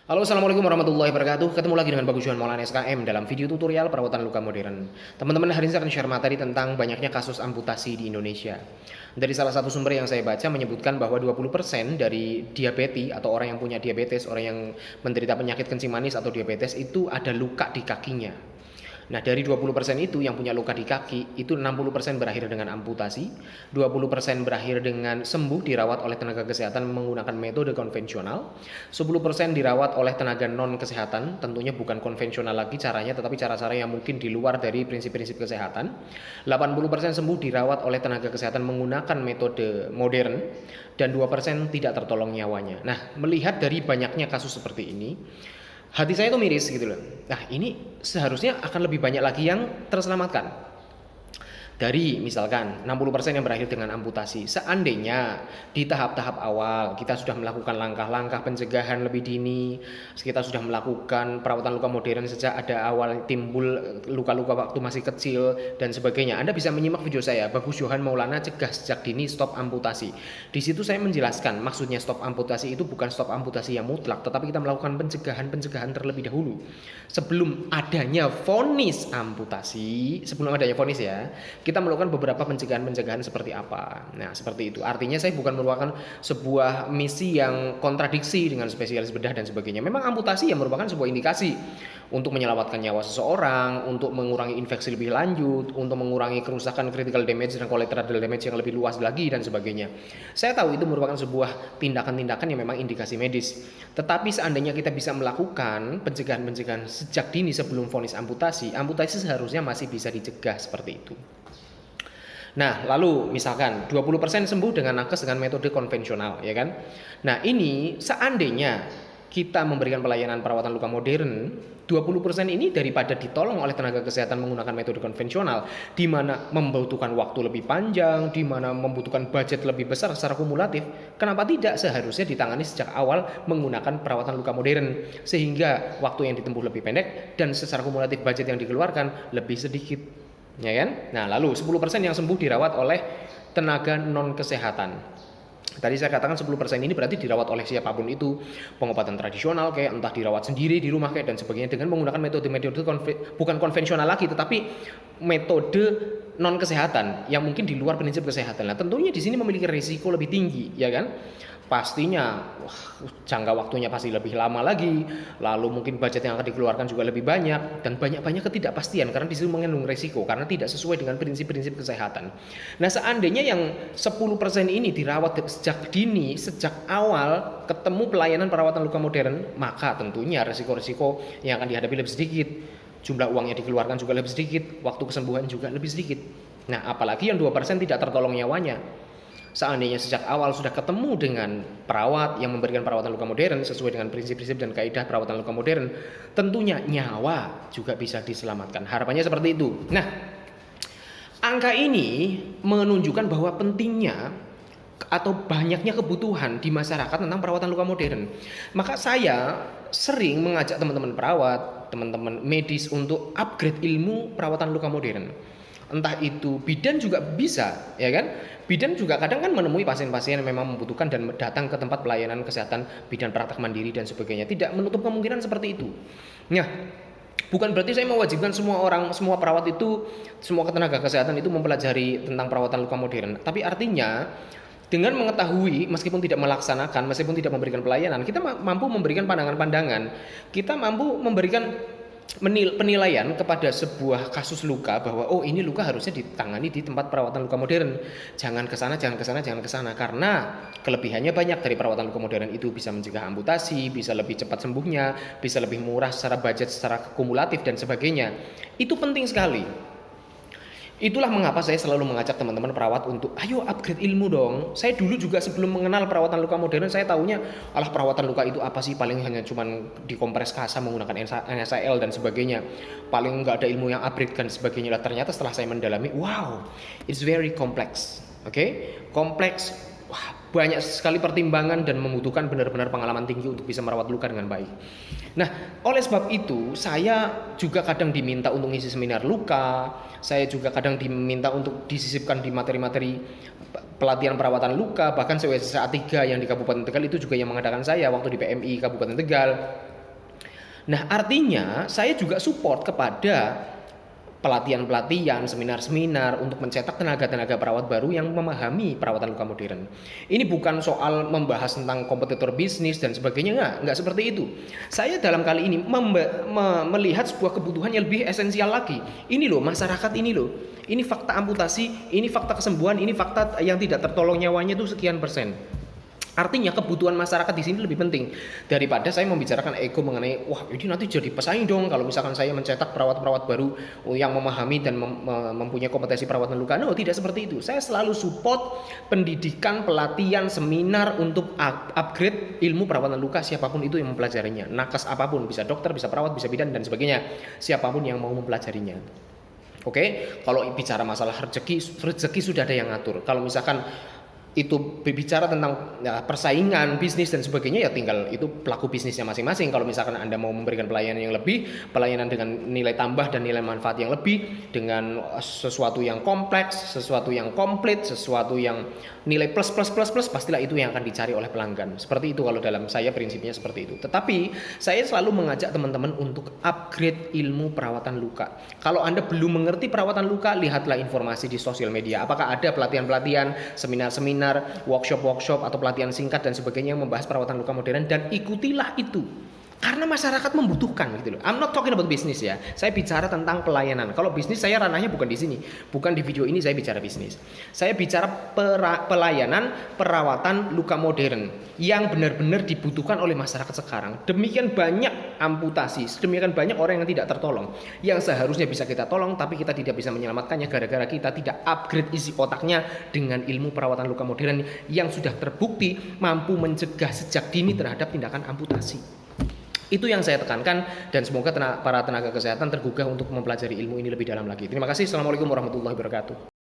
Halo, assalamualaikum warahmatullahi wabarakatuh. Ketemu lagi dengan Bagus Johan Maulana SKM dalam video tutorial perawatan luka modern. Teman-teman, hari ini saya akan share materi tentang banyaknya kasus amputasi di Indonesia. Dari salah satu sumber yang saya baca menyebutkan bahwa 20% dari diabetes atau orang yang punya diabetes, orang yang menderita penyakit kencing manis atau diabetes itu ada luka di kakinya. Nah, dari 20% itu yang punya luka di kaki, itu 60% berakhir dengan amputasi, 20% berakhir dengan sembuh dirawat oleh tenaga kesehatan menggunakan metode konvensional, 10% dirawat oleh tenaga non kesehatan, tentunya bukan konvensional lagi caranya, tetapi cara-cara yang mungkin di luar dari prinsip-prinsip kesehatan. 80% sembuh dirawat oleh tenaga kesehatan menggunakan metode modern, dan 2% tidak tertolong nyawanya. Nah, melihat dari banyaknya kasus seperti ini, hati saya itu miris gitu loh. Nah, ini seharusnya akan lebih banyak lagi yang terselamatkan. Dari misalkan 60% yang berakhir dengan amputasi. Seandainya di tahap-tahap awal kita sudah melakukan langkah-langkah pencegahan lebih dini, kita sudah melakukan perawatan luka modern sejak ada awal timbul luka-luka waktu masih kecil dan sebagainya. Anda bisa menyimak video saya, Bagus Johan Maulana Cegah Sejak Dini Stop Amputasi. Di situ saya menjelaskan maksudnya stop amputasi itu bukan stop amputasi yang mutlak, tetapi kita melakukan pencegahan terlebih dahulu. Sebelum adanya vonis amputasi, sebelum adanya vonis ya, kita melakukan beberapa pencegahan-pencegahan seperti apa. Nah, seperti itu. Artinya saya bukan merupakan sebuah misi yang kontradiksi dengan spesialis bedah dan sebagainya. Memang amputasi yang merupakan sebuah indikasi untuk menyelamatkan nyawa seseorang, untuk mengurangi infeksi lebih lanjut, untuk mengurangi kerusakan critical damage dan collateral damage yang lebih luas lagi dan sebagainya. Saya tahu itu merupakan sebuah tindakan-tindakan yang memang indikasi medis. Tetapi seandainya kita bisa melakukan pencegahan-pencegahan sejak dini sebelum vonis amputasi, amputasi seharusnya masih bisa dicegah seperti itu. Nah, lalu misalkan 20% sembuh dengan nakes dengan metode konvensional, ya kan? Nah, ini seandainya kita memberikan pelayanan perawatan luka modern, 20% ini daripada ditolong oleh tenaga kesehatan menggunakan metode konvensional, di mana membutuhkan waktu lebih panjang, di mana membutuhkan budget lebih besar secara kumulatif, kenapa tidak seharusnya ditangani sejak awal menggunakan perawatan luka modern, sehingga waktu yang ditempuh lebih pendek dan secara kumulatif budget yang dikeluarkan lebih sedikit. Ya kan? Nah, lalu 10% yang sembuh dirawat oleh tenaga non kesehatan. Tadi saya katakan 10% ini berarti dirawat oleh siapapun itu, pengobatan tradisional kayak entah dirawat sendiri di rumah kayak dan sebagainya dengan menggunakan metode-metode bukan konvensional lagi tetapi metode non kesehatan yang mungkin di luar prinsip kesehatan. Nah, tentunya di sini memiliki risiko lebih tinggi, ya kan? Pastinya jangka waktunya pasti lebih lama lagi, lalu mungkin budget yang akan dikeluarkan juga lebih banyak dan banyak ketidakpastian karena di situ mengandung resiko karena tidak sesuai dengan prinsip-prinsip kesehatan. Nah, seandainya yang 10% ini dirawat sejak dini, sejak awal ketemu pelayanan perawatan luka modern, maka tentunya resiko-resiko yang akan dihadapi lebih sedikit. Jumlah uang yang dikeluarkan juga lebih sedikit, waktu kesembuhan juga lebih sedikit. Nah, apalagi yang 2% tidak tertolong nyawanya. Seandainya sejak awal sudah ketemu dengan perawat yang memberikan perawatan luka modern sesuai dengan prinsip-prinsip dan kaidah perawatan luka modern, tentunya nyawa juga bisa diselamatkan. Harapannya seperti itu. Nah, angka ini menunjukkan bahwa pentingnya atau banyaknya kebutuhan di masyarakat tentang perawatan luka modern. Maka saya sering mengajak teman-teman perawat, teman-teman medis untuk upgrade ilmu perawatan luka modern. Entah itu bidan juga bisa, ya kan? Bidan juga kadang kan menemui pasien-pasien yang memang membutuhkan dan datang ke tempat pelayanan kesehatan bidan praktek mandiri dan sebagainya. Tidak menutup kemungkinan seperti itu. Nah, bukan berarti saya mewajibkan semua orang, semua perawat itu, semua tenaga kesehatan itu mempelajari tentang perawatan luka modern. Tapi artinya dengan mengetahui, meskipun tidak melaksanakan, meskipun tidak memberikan pelayanan, kita mampu memberikan pandangan-pandangan. Kita mampu memberikan penilaian kepada sebuah kasus luka bahwa oh ini luka harusnya ditangani di tempat perawatan luka modern. Jangan ke sana, jangan ke sana, jangan ke sana karena kelebihannya banyak dari perawatan luka modern itu bisa mencegah amputasi, bisa lebih cepat sembuhnya, bisa lebih murah secara budget, secara kumulatif dan sebagainya. Itu penting sekali. Itulah mengapa saya selalu mengajak teman-teman perawat untuk ayo upgrade ilmu dong. Saya dulu juga sebelum mengenal perawatan luka modern saya taunya alah perawatan luka itu apa sih, paling hanya cuman dikompres kasa menggunakan NSAID dan sebagainya. Paling nggak ada ilmu yang upgrade dan sebagainya. Ternyata setelah saya mendalami, wow, it's very complex. Oke? Kompleks. Wah, banyak sekali pertimbangan dan membutuhkan benar-benar pengalaman tinggi untuk bisa merawat luka dengan baik. Nah, oleh sebab itu saya juga kadang diminta untuk ngisi seminar luka. Saya juga kadang diminta untuk disisipkan di materi-materi pelatihan perawatan luka. Bahkan CWSA 3 yang di Kabupaten Tegal itu juga yang mengadakan saya waktu di PMI Kabupaten Tegal. Nah, artinya saya juga support kepada pelatihan-pelatihan, seminar-seminar untuk mencetak tenaga-tenaga perawat baru yang memahami perawatan luka modern. Ini bukan soal membahas tentang kompetitor bisnis dan sebagainya, enggak seperti itu. Saya dalam kali ini melihat sebuah kebutuhan yang lebih esensial lagi. Ini loh, masyarakat ini loh. Ini fakta amputasi, ini fakta kesembuhan, ini fakta yang tidak tertolong nyawanya itu sekian persen. Artinya kebutuhan masyarakat di sini lebih penting daripada saya membicarakan ego mengenai wah ini nanti jadi pesaing dong kalau misalkan saya mencetak perawat-perawat baru yang memahami dan mempunyai kompetensi perawatan luka. No, tidak seperti itu. Saya selalu support pendidikan, pelatihan, seminar untuk upgrade ilmu perawatan luka siapapun itu yang mempelajarinya. Nakes apapun, bisa dokter, bisa perawat, bisa bidan dan sebagainya. Siapapun yang mau mempelajarinya. Oke, kalau bicara masalah rezeki sudah ada yang ngatur. Kalau misalkan itu berbicara tentang persaingan bisnis dan sebagainya, ya tinggal itu pelaku bisnisnya masing-masing. Kalau misalkan Anda mau memberikan pelayanan yang lebih, pelayanan dengan nilai tambah dan nilai manfaat yang lebih, dengan sesuatu yang kompleks, sesuatu yang komplit, sesuatu yang nilai plus, pastilah itu yang akan dicari oleh pelanggan. Seperti itu kalau dalam saya prinsipnya seperti itu. Tetapi saya selalu mengajak teman-teman untuk upgrade ilmu perawatan luka. Kalau Anda belum mengerti perawatan luka, lihatlah informasi di sosial media. Apakah ada pelatihan-pelatihan, seminar-seminar, workshop-workshop atau pelatihan singkat dan sebagainya yang membahas perawatan luka modern, dan ikutilah itu. Karena masyarakat membutuhkan gitu loh. I'm not talking about bisnis ya. Saya bicara tentang pelayanan. Kalau bisnis saya ranahnya bukan di sini. Bukan di video ini saya bicara bisnis. Saya bicara pelayanan perawatan luka modern yang benar-benar dibutuhkan oleh masyarakat sekarang. Demikian banyak amputasi, demikian banyak orang yang tidak tertolong, yang seharusnya bisa kita tolong tapi kita tidak bisa menyelamatkannya gara-gara kita tidak upgrade isi otaknya dengan ilmu perawatan luka modern yang sudah terbukti mampu mencegah sejak dini terhadap tindakan amputasi. Itu yang saya tekankan, dan semoga para tenaga kesehatan tergugah untuk mempelajari ilmu ini lebih dalam lagi. Terima kasih. Assalamualaikum warahmatullahi wabarakatuh.